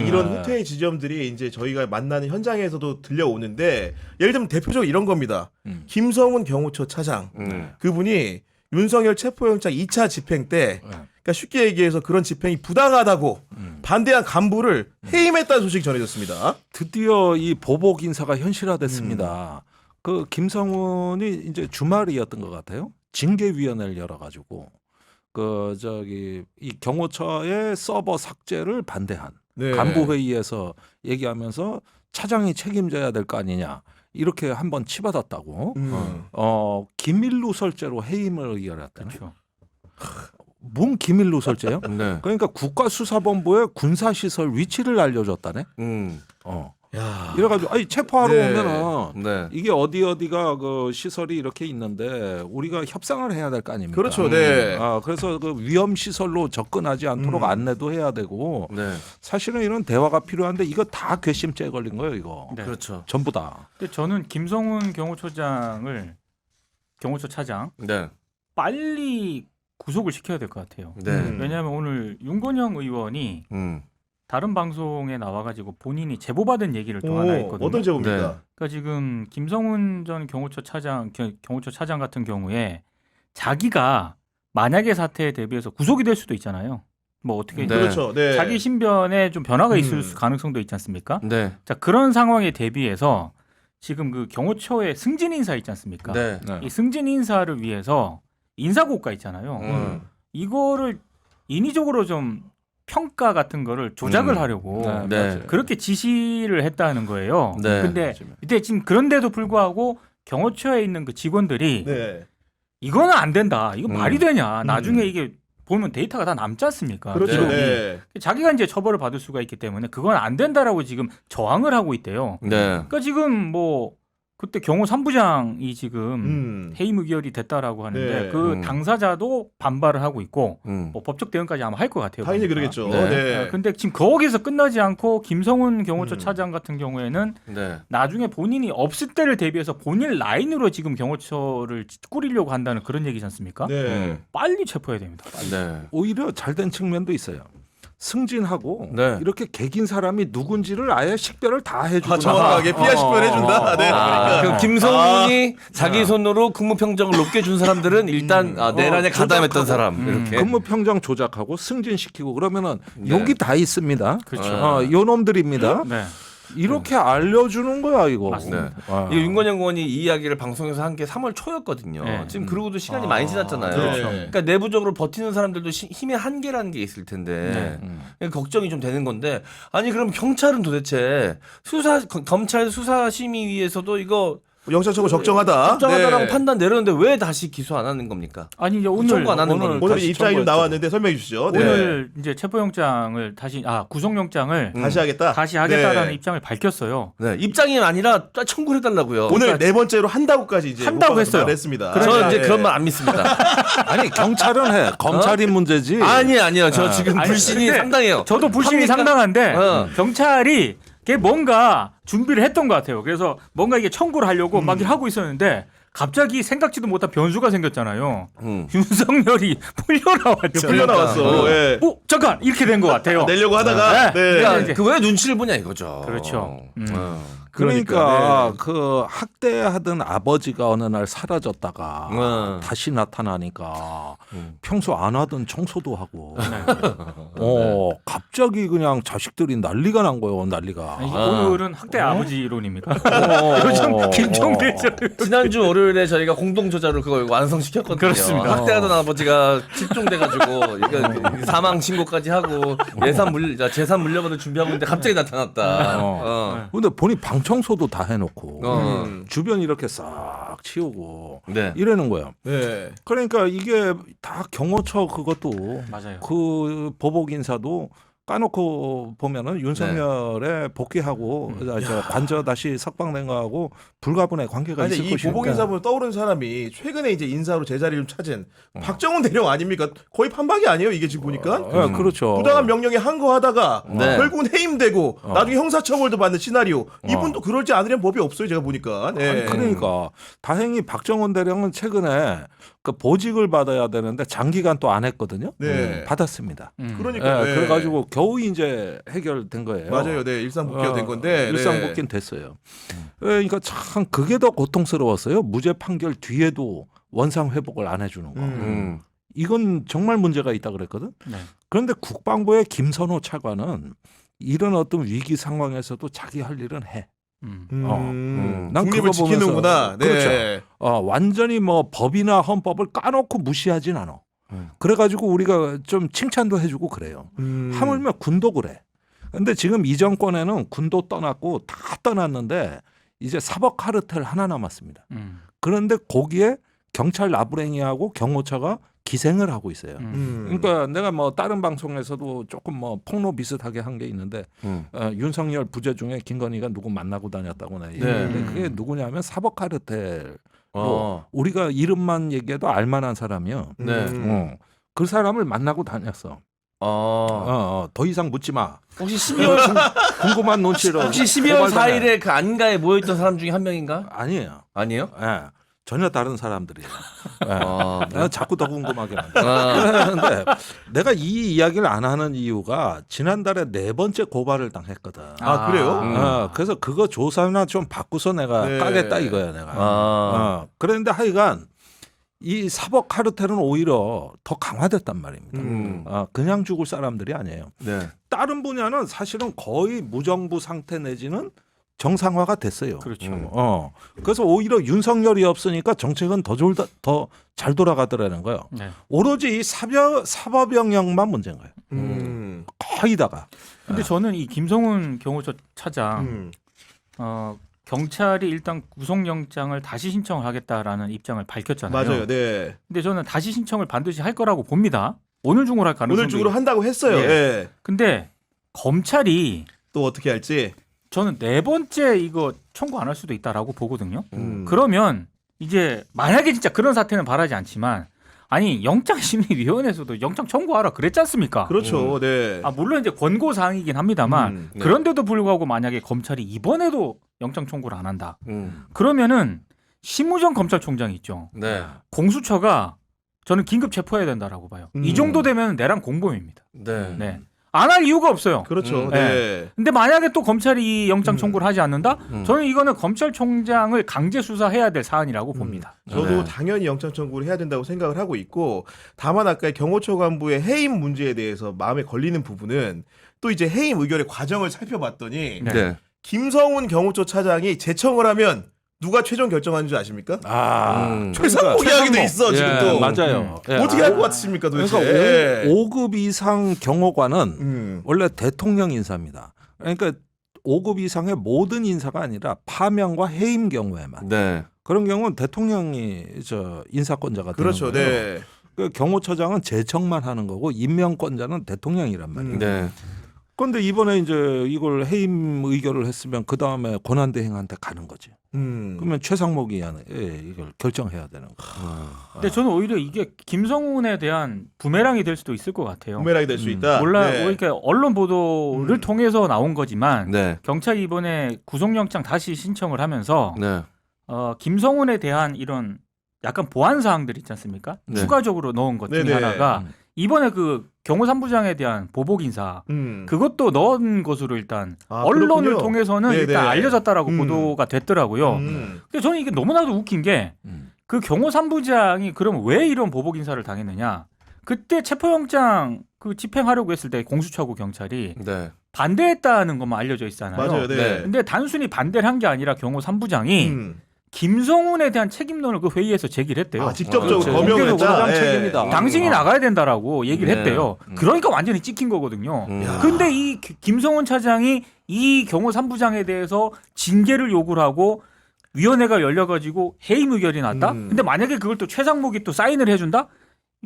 이런 후퇴의 지점들이 이제 저희가 만나는 현장에서도 들려오는데 예를 들면 대표적으로 이런 겁니다. 김성훈 경호처 차장 그분이 윤석열 체포영장 2차 집행 때 그러니까 쉽게 얘기해서 그런 집행이 부당하다고 반대한 간부를 해임했다는 소식이 전해졌습니다. 드디어 이 보복 인사가 현실화됐습니다. 그 김성훈이 이제 주말이었던 것 같아요. 징계위원회를 열어가지고 이 경호처의 서버 삭제를 반대한 네. 간부 회의에서 얘기하면서 차장이 책임져야 될 거 아니냐 이렇게 한번 치받았다고. 기밀 누설죄로 해임을 의결했다네. 그렇죠. 뭔 기밀 누설죄요? 네. 그러니까 국가수사본부의 군사시설 위치를 알려줬다네. 야. 이래가지고 아니 체포하러 네. 오면은 네. 이게 어디가 그 시설이 이렇게 있는데 우리가 협상을 해야 될 거 아닙니까? 그렇죠. 네. 그래서 그 위험 시설로 접근하지 않도록 안내도 해야 되고 네. 사실은 이런 대화가 필요한데 이거 다 괘씸죄에 걸린 거예요, 이거. 네. 그렇죠. 전부 다. 근데 저는 김성훈 경호처 차장 네. 빨리 구속을 시켜야 될 것 같아요. 네. 왜냐하면 오늘 윤건영 의원이 다른 방송에 나와가지고 본인이 제보받은 얘기를 또 하나 했거든요. 어떤 제보입니까? 네. 그러니까 지금 김성훈 전 경호처 차장 같은 경우에 자기가 만약에 사태에 대비해서 구속이 될 수도 있잖아요. 뭐 어떻게 네. 그렇죠. 네. 자기 신변에 좀 변화가 있을 가능성도 있지 않습니까? 네. 자, 그런 상황에 대비해서 지금 그 경호처의 승진 인사 있지 않습니까? 네. 이 승진 인사를 위해서 인사고가 있잖아요. 이거를 인위적으로 좀 평가 같은 거를 조작을 하려고 네. 그렇게 지시를 했다는 거예요. 네. 근데 이때 지금 그런데도 불구하고 경호처에 있는 그 직원들이 네. 이거는 안 된다. 이거 말이 되냐. 나중에 이게 보면 데이터가 다 남지 않습니까? 그렇죠. 기록이. 네. 자기가 이제 처벌을 받을 수가 있기 때문에 그건 안 된다라고 지금 저항을 하고 있대요. 네. 그러니까 지금 뭐 그때 경호 3부장이 지금 해임 의결이 됐다라고 하는데 네. 그 당사자도 반발을 하고 있고 뭐 법적 대응까지 아마 할 것 같아요. 당연히 보니까. 그러겠죠. 네. 네. 근데 지금 거기서 끝나지 않고 김성훈 경호처 차장 같은 경우에는 네. 나중에 본인이 없을 때를 대비해서 본인 라인으로 지금 경호처를 꾸리려고 한다는 그런 얘기지 않습니까? 네. 빨리 체포해야 됩니다. 빨리. 네. 오히려 잘된 측면도 있어요. 승진하고 네. 이렇게 개긴 사람이 누군지를 아예 식별을 다 해주구나. 정확하게 피하 식별해준다. 네. 그러니까. 그럼 김성훈이 자기 손으로 근무평정을 높게 준 사람들은 일단 내란에 가담했던 사람 이렇게. 근무평정 조작하고 승진시키고 그러면은 여기 다 있습니다. 그렇죠. 요 놈들입니다. 네. 이렇게 알려주는 거야 이거. 맞습니다. 이거 윤건영 의원이 이 이야기를 방송에서 한 게 3월 초였거든요. 네. 지금 그러고도 시간이 많이 지났잖아요. 그렇죠. 그러니까 내부적으로 버티는 사람들도 힘의 한계라는 게 있을 텐데 걱정이 좀 되는 건데 아니 그럼 경찰은 도대체 검찰 수사심의위에서도 이거 영장청구 적정하다. 적정하다라고 네. 판단 내렸는데 왜 다시 기소 안 하는 겁니까? 아니 이제 청구 안 하는 겁니까? 오늘 다시 입장이 좀 청구했죠. 나왔는데 설명해 주시죠. 네. 오늘 이제 체포영장을 다시 구속영장을 다시 하겠다. 다시 하겠다라는 네. 입장을 밝혔어요. 네, 입장이 아니라 청구를 해달라고요. 오늘 네 번째로 한다고까지 이제 한다고 했어요. 했습니다. 저 이제 네. 그런 말 안 믿습니다. 아니 경찰은 해. 검찰이 문제지. 아니요. 저 지금 아니, 불신이 근데 상당해요. 저도 불신이 합니까? 상당한데 경찰이 걔 뭔가 준비를 했던 것 같아요. 그래서 뭔가 이게 청구를 하려고 막 하고 있었는데 갑자기 생각지도 못한 변수가 생겼잖아요. 윤석열이 풀려나왔죠. 풀려나왔어. 예. 잠깐 이렇게 된 것 같아요. 내려고 하다가 네. 그러니까 그 왜 눈치를 보냐 이거죠. 그렇죠. 그러니까 네. 그 학대하던 아버지가 어느 날 사라졌다가 다시 나타나니까 평소 안 하던 청소도 하고 갑자기 그냥 자식들이 난리가 난 거예요. 난리가. 아니, 오늘은 학대 아버지론입니까? 요즘 김종대 지난주 월요일에 저희가 공동 저자로 그걸 완성시켰거든요. 그렇습니다. 학대하던 아버지가 실종돼가지고 이거 사망 신고까지 하고 재산 물려받을 준비하고 있는데 갑자기 나타났다. 근데 본인 방 청소도 다 해놓고 어. 주변 이렇게 싹 치우고 네. 이러는 거예요. 네. 그러니까 이게 다 경호처 그것도 맞아요. 그 보복 인사도 까놓고 보면은 윤석열에 복귀하고 관저 다시 석방된 거하고 불가분의 관계가 아니, 있을 이 것이니까. 보복 인사보면 떠오르는 사람이 최근에 이제 인사로 제자리를 찾은 박정훈 대령 아닙니까? 거의 판박이 아니에요 이게 지금 보니까. 그렇죠. 부당한 명령에 항거하다가 네. 결국은 해임되고 나중에 형사처벌도 받는 시나리오. 이분도 그러지 않으려면 법이 없어요 제가 보니까. 네. 아니, 그러니까 다행히 박정훈 대령은 최근에 그 보직을 받아야 되는데 장기간 또 안 했거든요. 네. 받았습니다. 그러니까. 네. 그래가지고 겨우 이제 해결된 거예요. 맞아요. 네, 일상복귀가 된 건데. 일상복귀는 됐어요. 그러니까 참 그게 더 고통스러웠어요. 무죄 판결 뒤에도 원상 회복을 안 해주는 거. 이건 정말 문제가 있다 그랬거든. 네. 그런데 국방부의 김선호 차관은 이런 어떤 위기 상황에서도 자기 할 일은 해. 난 중립을 그거 지키는구나. 보면서, 네. 그렇죠. 완전히 뭐 법이나 헌법을 까놓고 무시하진 않아. 그래가지고 우리가 좀 칭찬도 해주고 그래요. 하물며 군도 그래. 근데 지금 이 정권에는 군도 떠났고 다 떠났는데 이제 사법 카르텔 하나 남았습니다. 그런데 거기에 경찰 나부랭이하고 경호처가 기생을 하고 있어요. 그러니까 내가 뭐 다른 방송에서도 조금 뭐 폭로 비슷하게 한 게 있는데 윤석열 부재 중에 김건희가 누구 만나고 다녔다고 나 얘기했는데 그게 누구냐면 사법 카르텔. 우리가 이름만 얘기해도 알만한 사람이요. 네. 그 사람을 만나고 다녔어. 더 이상 묻지 마. 혹시 12월 궁금한 눈치로. 혹시 12월 4일에 그 안가에 모여있던 사람 중에 한 명인가? 아니에요. 아니에요? 예. 전혀 다른 사람들이에요. 내가 자꾸 더 궁금하게 만들어. 그런데 내가 이 이야기를 안 하는 이유가 지난달에 4번째 고발을 당했거든. 아, 그래요? 그래서 그거 조사나 좀 바꾸서 내가 네. 까겠다 이거야 내가. 그런데 하여간 이 사법 카르텔은 오히려 더 강화됐단 말입니다. 그냥 죽을 사람들이 아니에요. 네. 다른 분야는 사실은 거의 무정부 상태 내지는 정상화가 됐어요. 그렇죠. 그래서 오히려 윤석열이 없으니까 정책은 더 잘 돌아가더라는 거예요. 네. 오로지 이 사법 영역만 문제인 거예요. 거의 다가. 근데 저는 이 김성훈 경호처 차장 경찰이 일단 구속영장을 다시 신청을 하겠다라는 입장을 밝혔잖아요. 맞아요. 네. 근데 저는 다시 신청을 반드시 할 거라고 봅니다. 오늘 중으로 할 가능성도. 오늘 중으로 한다고 했어요. 예. 예. 근데 검찰이 또 어떻게 할지. 저는 4번째 이거 청구 안 할 수도 있다라고 보거든요. 그러면 이제 만약에 진짜 그런 사태는 바라지 않지만 아니 영장심의위원회에서도 영장 청구하라 그랬지 않습니까? 그렇죠. 네. 물론 이제 권고 사항이긴 합니다만 네. 그런데도 불구하고 만약에 검찰이 이번에도 영장 청구를 안 한다. 그러면은 심우정 검찰총장이 있죠. 네. 공수처가 저는 긴급 체포해야 된다라고 봐요. 이 정도 되면 내란 공범입니다. 네. 네. 안 할 이유가 없어요. 그렇죠. 네. 네. 근데 만약에 또 검찰이 이 영장 청구를 하지 않는다? 저는 이거는 검찰총장을 강제 수사해야 될 사안이라고 봅니다. 저도 네. 당연히 영장 청구를 해야 된다고 생각을 하고 있고, 다만 아까 경호처 간부의 해임 문제에 대해서 마음에 걸리는 부분은 또 이제 해임 의결의 과정을 살펴봤더니 네. 네. 김성훈 경호처 차장이 제청을 하면 누가 최종 결정하는 줄 아십니까? 최상목 이야기도 있어 지금 또. 맞아요. 어떻게 할 것 같습니까 도대체? 그러니까 예. 5급 이상 경호관은 원래 대통령 인사입니다. 그러니까 5급 이상의 모든 인사가 아니라 파면과 해임 경우에만. 네. 그런 경우는 대통령이 인사권자가 그렇죠. 되는 거예요. 네. 그 경호처장은 제청만 하는 거고 임명권자는 대통령이란 말이에요. 네. 그런데 이번에 이제 이걸 해임 의결을 했으면 그 다음에 권한대행한테 가는 거지. 그러면 최상목이 이걸 결정해야 되는 거예요. 근데 저는 오히려 이게 김성훈에 대한 부메랑이 될 수도 있을 것 같아요. 부메랑이 될 수 있다. 몰라, 네. 그러니까 언론 보도를 통해서 나온 거지만 네. 경찰이 이번에 구속영장 다시 신청을 하면서 네. 김성훈에 대한 이런 약간 보안 사항들 있지 않습니까? 네. 추가적으로 넣은 것 중에 네네. 하나가 이번에 그 경호삼부장에 대한 보복 인사 음. 그것도 넣은 것으로 일단 아, 언론을 그렇군요. 통해서는 네네. 일단 알려졌다라고 보도가 됐더라고요. 근데 저는 이게 너무나도 웃긴 게 그 경호삼부장이 그럼 왜 이런 보복 인사를 당했느냐? 그때 체포영장 그 집행하려고 했을 때 공수처하고 경찰이 네. 반대했다는 것만 알려져 있잖아요. 맞아요. 네. 네. 근데 단순히 반대를 한 게 아니라 경호삼부장이 김성훈에 대한 책임론을 그 회의에서 제기를 했대요. 아, 직접적으로 그렇죠. 검역을 공개적으로 했다. 가장 예. 책임이다. 당신이 나가야 된다라고 얘기를 네. 했대요. 그러니까 완전히 찍힌 거거든요. 야. 근데 이 김성훈 차장이 이 경호 3부장에 대해서 징계를 요구를 하고 위원회가 열려가지고 해임 의결이 났다. 근데 만약에 그걸 또 최상목이 또 사인을 해준다?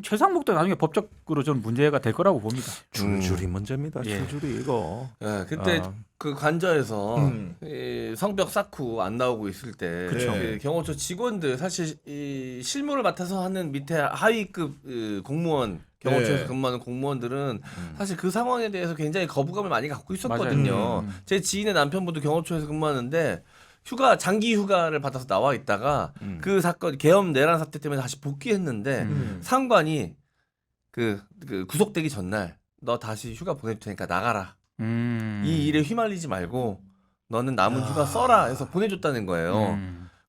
최상목도 나중에 법적으로 좀 문제가 될 거라고 봅니다. 줄줄이 문제입니다. 예. 줄줄이 이거. 네, 그때 그 관저에서 이 성벽 쌓고 안 나오고 있을 때 그쵸. 그 경호처 직원들 사실 이 실무를 맡아서 하는 밑에 하위급 공무원 경호처에서 네. 근무하는 공무원들은 사실 그 상황에 대해서 굉장히 거부감을 많이 갖고 있었거든요. 제 지인의 남편분도 경호처에서 근무하는데 장기 휴가를 받아서 나와 있다가 그 사건 계엄 내란 사태 때문에 다시 복귀했는데 상관이 그 구속되기 전날 너 다시 휴가 보내줄 테니까 나가라. 음. 이 일에 휘말리지 말고 너는 남은 휴가 써라 해서 보내줬다는 거예요.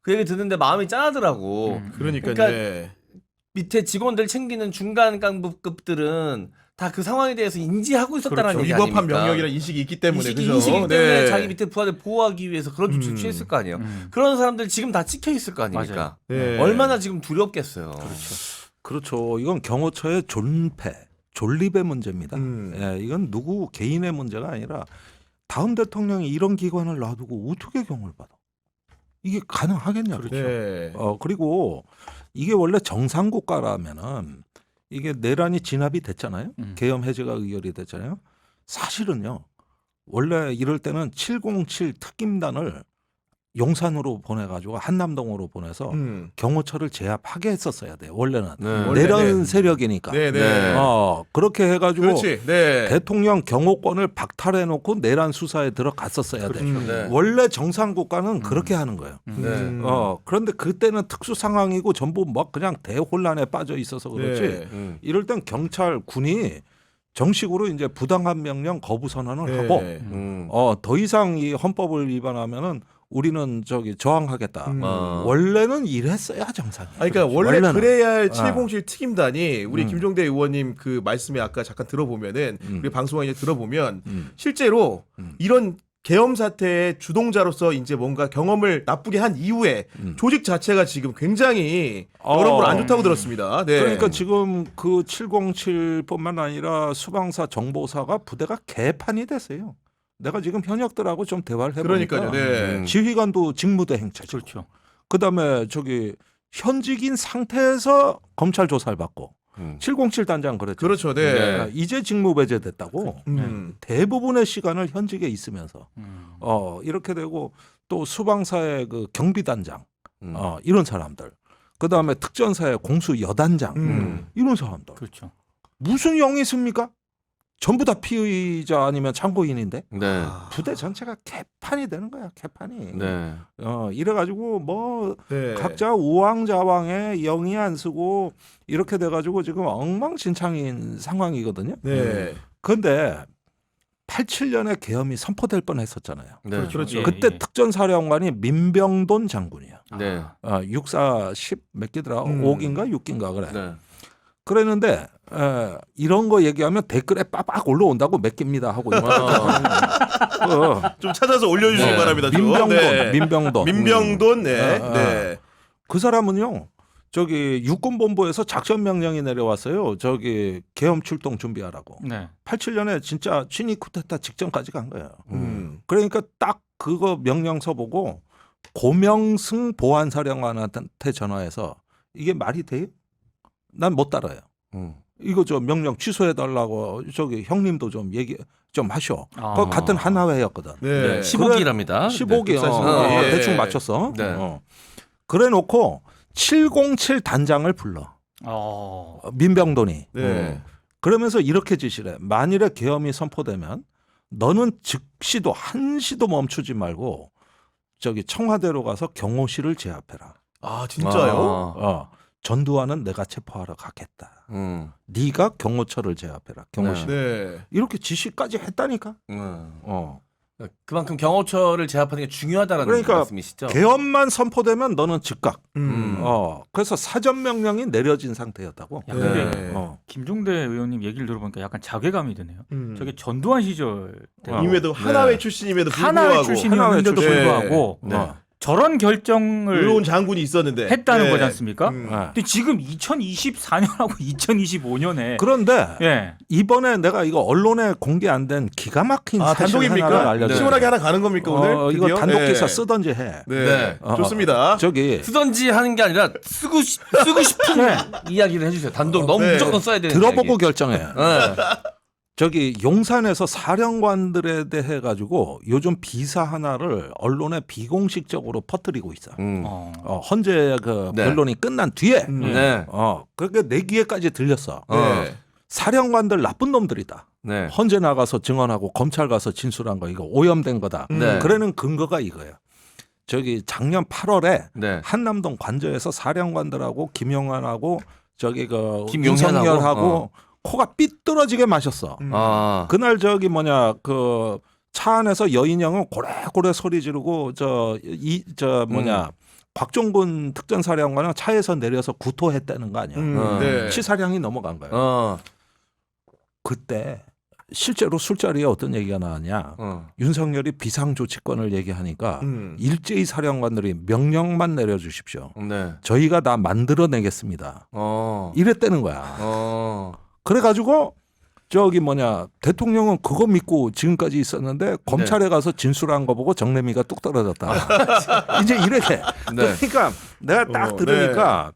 그 얘기 듣는데 마음이 짠하더라고. 그러니까 그러니까 밑에 직원들 챙기는 중간 간부급들은 다 그 상황에 대해서 인지하고 있었다는 그렇죠. 얘기 위법한 아닙니까? 명령이라는 인식이 있기 때문에 인식이 그죠? 때문에 네. 자기 밑에 부하들 보호하기 위해서 그런 조치를 취했을 거 아니에요. 그런 사람들 지금 다 찍혀 있을 거 아닙니까? 네. 얼마나 지금 두렵겠어요. 그렇죠. 이건 경호처의 존립의 문제입니다. 음. 예, 이건 누구 개인의 문제가 아니라 다음 대통령이 이런 기관을 놔두고 어떻게 경호를 받아? 이게 가능하겠냐고. 네. 그리고 이게 원래 정상 국가라면은 이게 내란이 진압이 됐잖아요. 계엄 해제가 의결이 됐잖아요. 사실은요. 원래 이럴 때는 707 특임단을 용산으로 보내가지고 한남동으로 보내서 경호처를 제압하게 했었어야 돼요. 원래는 네. 내란 원래, 세력이니까. 네, 네. 네. 그렇게 해가지고 그렇지. 네. 대통령 경호권을 박탈해놓고 내란 수사에 들어갔었어야 돼. 네. 원래 정상 국가는 그렇게 하는 거예요. 네. 그런데 그때는 특수 상황이고 전부 막 그냥 대혼란에 빠져 있어서 그렇지. 네. 이럴 땐 경찰 군이 정식으로 이제 부당한 명령 거부 선언을 네. 하고 더 이상 이 헌법을 위반하면은 우리는 저항하겠다. 원래는 이랬어야 정상이에요. 아니, 그러니까 원래 원래는. 그래야 할 707 특임단이 우리 음. 김종대 의원님 그 말씀에 아까 잠깐 들어보면은 우리 방송에 이제 들어보면 음. 실제로 이런 계엄 사태의 주동자로서 이제 뭔가 경험을 나쁘게 한 이후에 조직 자체가 지금 굉장히 여러모로 안 좋다고 들었습니다. 네. 그러니까 지금 그 707뿐만 아니라 수방사 정보사가 부대가 개판이 됐어요. 내가 지금 현역들하고 좀 대화를 해보니까 그러니까요. 네. 지휘관도 직무대 행차죠. 그렇죠. 그다음에 저기 현직인 상태에서 검찰 조사를 받고 707 단장 그랬죠. 그렇죠. 네. 이제 직무 배제됐다고. 대부분의 시간을 현직에 있으면서 이렇게 되고 또 수방사의 그 경비단장 이런 사람들. 그다음에 특전사의 공수 여단장 이런 사람들. 그렇죠. 무슨 영이 있습니까? 전부 다 피의자 아니면 참고인인데 네. 부대 전체가 개판이 되는 거야. 개판이. 네. 이래가지고 뭐 네. 각자 우왕좌왕에 영이 안 쓰고 이렇게 돼가지고 지금 엉망진창인 상황이거든요. 네. 그런데 87년에 계엄이 선포될 뻔했었잖아요. 네. 그렇죠. 예, 그때 예. 특전사령관이 민병돈 장군이야. 네. 64, 10 몇 개더라. 5기인가 6기인가 그래. 네. 그랬는데 이런 거 얘기하면 댓글에 빠박 올라온다고 몇 개입니다 하고 좀 찾아서 올려주시기 네. 바랍니다. 좀. 민병돈, 네. 민병돈. 민병돈. 네. 네. 그 사람은요. 저기 육군본부에서 작전 명령이 내려왔어요. 저기 계엄 출동 준비하라고. 네. 87년에 진짜 친위 쿠데타 직전까지 간 거예요. 그러니까 딱 그거 명령서 보고 고명승 보안사령관한테 전화해서 이게 말이 돼요? 난 못 따라요. 이거 저 명령 취소해달라고 저기 형님도 좀 얘기 좀 하셔. 그 같은 한화회였거든. 네. 15기랍니다. 15기 예. 대충 맞췄어. 네. 그래놓고 707 단장을 불러. 민병돈이. 네. 그러면서 이렇게 지시를 해. 만일에 계엄이 선포되면 너는 즉시도 한시도 멈추지 말고 저기 청와대로 가서 경호실을 제압해라. 아, 진짜요? 전두환은 내가 체포하러 가겠다. 네가 경호처를 제압해라. 경호실. 네. 이렇게 지시까지 했다니까. 그만큼 경호처를 제압하는 게 중요하다라는 그러니까 말씀이시죠? 계엄만 선포되면 너는 즉각. 음. 그래서 사전 명령이 내려진 상태였다고. 야, 근데 네. 김종대 의원님 얘기를 들어보니까 약간 자괴감이 드네요. 저게 전두환 시절 때 임에도 하나회 출신임에도 불구하고 하나의 출신이었는데도 하나의 불구하고 네. 저런 결정을 의로운 장군이 있었는데 했다는 네. 거지 않습니까? 네. 근데 지금 2024년하고 2025년에 그런데 예. 이번에 내가 이거 언론에 공개 안 된 기가 막힌 아, 사실 하나를 단독입니까? 알려줄게. 시원하게 하나 가는 겁니까 오늘? 이거 드디어? 단독 네. 기사 쓰던지 해. 네. 네. 좋습니다. 저기 쓰던지 하는 게 아니라 쓰고 싶은 이야기를 해주세요. 단독 너무 네. 무조건 써야 되는 들어보고 이야기. 결정해. 네. 저기 용산에서 사령관들에 대해 가지고 요즘 비사 하나를 언론에 비공식적으로 퍼뜨리고 있어. 헌재 그 네. 변론이 끝난 뒤에 네. 그게 내 귀에까지 들렸어. 네. 사령관들 나쁜 놈들이다. 네. 헌재 나가서 증언하고 검찰 가서 진술한 거 이거 오염된 거다. 네. 그러는 근거가 이거예요. 저기 작년 8월에 네. 한남동 관저에서 사령관들하고 김용환하고 저기 그 김용현하고? 윤석열하고 코가 삐뚤어지게 마셨어. 아. 그날 저기 뭐냐 그 차 안에서 여인형은 고래고래 소리 지르고 곽종근 특전사령관은 차에서 내려서 구토했다는 거 아니야. 네. 치사량이 넘어간 거예요. 그때 실제로 술자리에 어떤 얘기가 나왔냐. 윤석열이 비상조치권을 얘기하니까 일제히 사령관들이 명령만 내려주십시오. 네. 저희가 다 만들어내겠습니다. 이랬다는 거야. 그래가지고 저기 뭐냐 대통령은 그거 믿고 지금까지 있었는데 검찰에 가서 진술한 거 보고 정래미가 뚝 떨어졌다. 이제 이렇게. 네. 그러니까 내가 딱 들으니까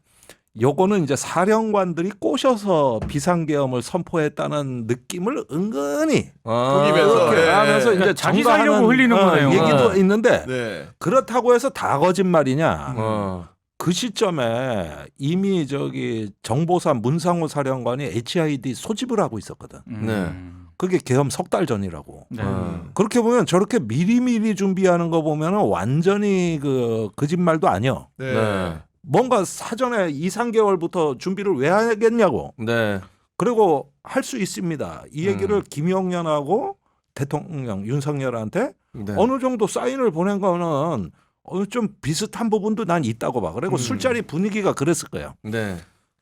요거는 이제 사령관들이 꼬셔서 비상계엄을 선포했다는 느낌을 은근히 독입해서 그렇게 하면서 이제 자기 전가하는, 살려고 흘리는 거네요. 얘기도 있는데 네. 그렇다고 해서 다 거짓말이냐? 그 시점에 이미 저기 정보사 문상호 사령관이 HID 소집을 하고 있었거든. 네. 그게 계엄 석 달 전이라고. 네. 그렇게 보면 저렇게 미리미리 준비하는 거 보면은 완전히 거짓말도 아니요. 네. 네. 뭔가 사전에 2, 3개월부터 준비를 왜 하겠냐고. 네. 그리고 할 수 있습니다. 이 얘기를 김용년하고 대통령 윤석열한테 네. 어느 정도 사인을 보낸 거는 좀 비슷한 부분도 난 있다고 봐. 그리고 술자리 분위기가 그랬을 거예요. 네.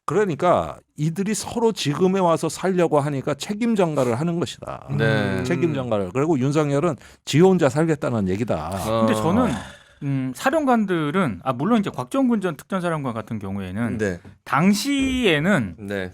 그러니까 이들이 서로 지금에 와서 살려고 하니까 책임 전가를 하는 것이다. 네. 책임 전가를. 그리고 윤석열은 지 혼자 살겠다는 얘기다. 근데 저는 사령관들은 물론 이제 곽정근 전 특전사령관 같은 경우에는 네. 당시에는 네.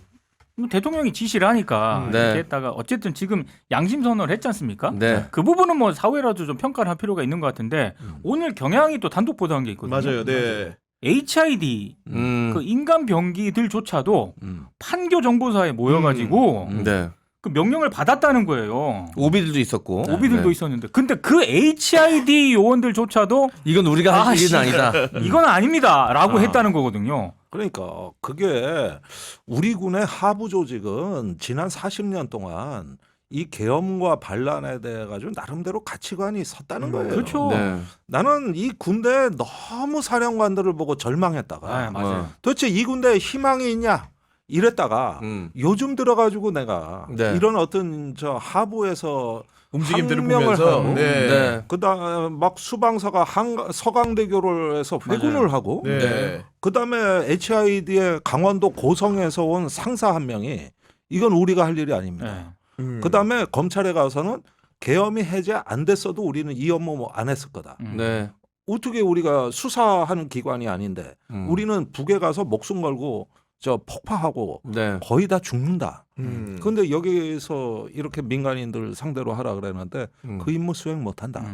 대통령이 지시를 하니까 네. 이렇게 했다가 어쨌든 지금 양심 선언을 했지 않습니까? 네. 그 부분은 뭐 사회라도 좀 평가를 할 필요가 있는 것 같은데 오늘 경향이 또 단독 보도한 게 있거든요. 맞아요. 네. HID 그 인간 병기들조차도 판교 정보사에 모여가지고 네. 그 명령을 받았다는 거예요. 오비들도 있었고. 오비들도 네. 있었는데, 근데 그 HID 요원들조차도 이건 우리가 할 일은 아니다. 이건 아닙니다라고 했다는 거거든요. 그러니까 그게 우리 군의 하부 조직은 지난 40년 동안 이 계엄과 반란에 대해 가지고 나름대로 가치관이 섰다는 거예요. 그렇죠. 네. 나는 이 군대에 너무 사령관들을 보고 절망했다가 맞아요. 도대체 이 군대에 희망이 있냐 이랬다가 요즘 들어가지고 내가 네. 이런 어떤 저 하부에서 움직임들을 항명을 보면서 하고 네. 네. 그다음에 막 수방사가 서강대교를 해서 회군을 하고 네. 네. 그다음에 HID의 강원도 고성에서 온 상사 한 명이 이건 우리가 할 일이 아닙니다. 네. 그다음에 검찰에 가서는 계엄이 해제 안 됐어도 우리는 이 업무 안 했을 거다. 네. 어떻게 우리가 수사하는 기관이 아닌데 우리는 북에 가서 목숨 걸고 저 폭파하고 네. 거의 다 죽는다. 근데 근데 여기서 이렇게 민간인들 상대로 하라 그랬는데 그 임무 수행 못한다.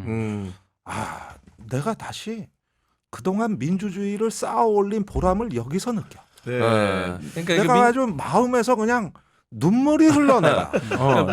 아, 내가 다시 그동안 민주주의를 쌓아 올린 보람을 여기서 느껴. 네. 그러니까 내가 아주 마음에서 그냥 눈물이 흘러 내가.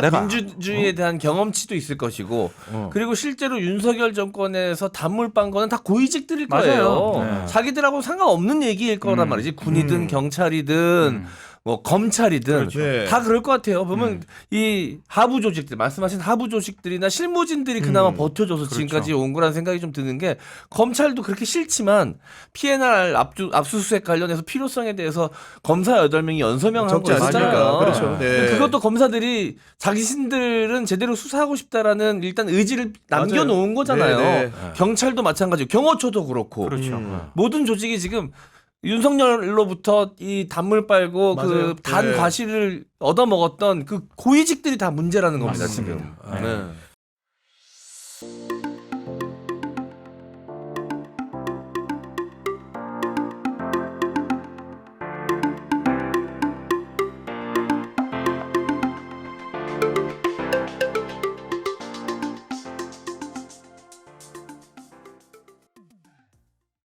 내가 민주주의에 대한 경험치도 있을 것이고 그리고 실제로 윤석열 정권에서 단물빵 거는 다 고위직들일 거예요. 맞아요. 네. 자기들하고 상관없는 얘기일 거란 말이지. 군이든 경찰이든 뭐 검찰이든 그렇죠. 다 그럴 것 같아요. 보면 이 하부 조직들 말씀하신 하부 조직들이나 실무진들이 그나마 버텨줘서 지금까지 온 거라는 생각이 좀 드는 게 검찰도 그렇게 싫지만 PNR 압수수색 관련해서 필요성에 대해서 검사 8명이 연서명한 적지 거 있잖아요. 않으니까. 그렇죠. 네. 그것도 검사들이 자기신들은 제대로 수사하고 싶다라는 일단 의지를 남겨놓은 거잖아요. 네, 네. 경찰도 마찬가지고 경호처도 그렇고 그렇죠. 모든 조직이 지금 윤석열로부터 이 단물 빨고 맞아요. 그 단 네. 과실을 얻어먹었던 그 고위직들이 다 문제라는 겁니다 맞습니다. 지금. 네.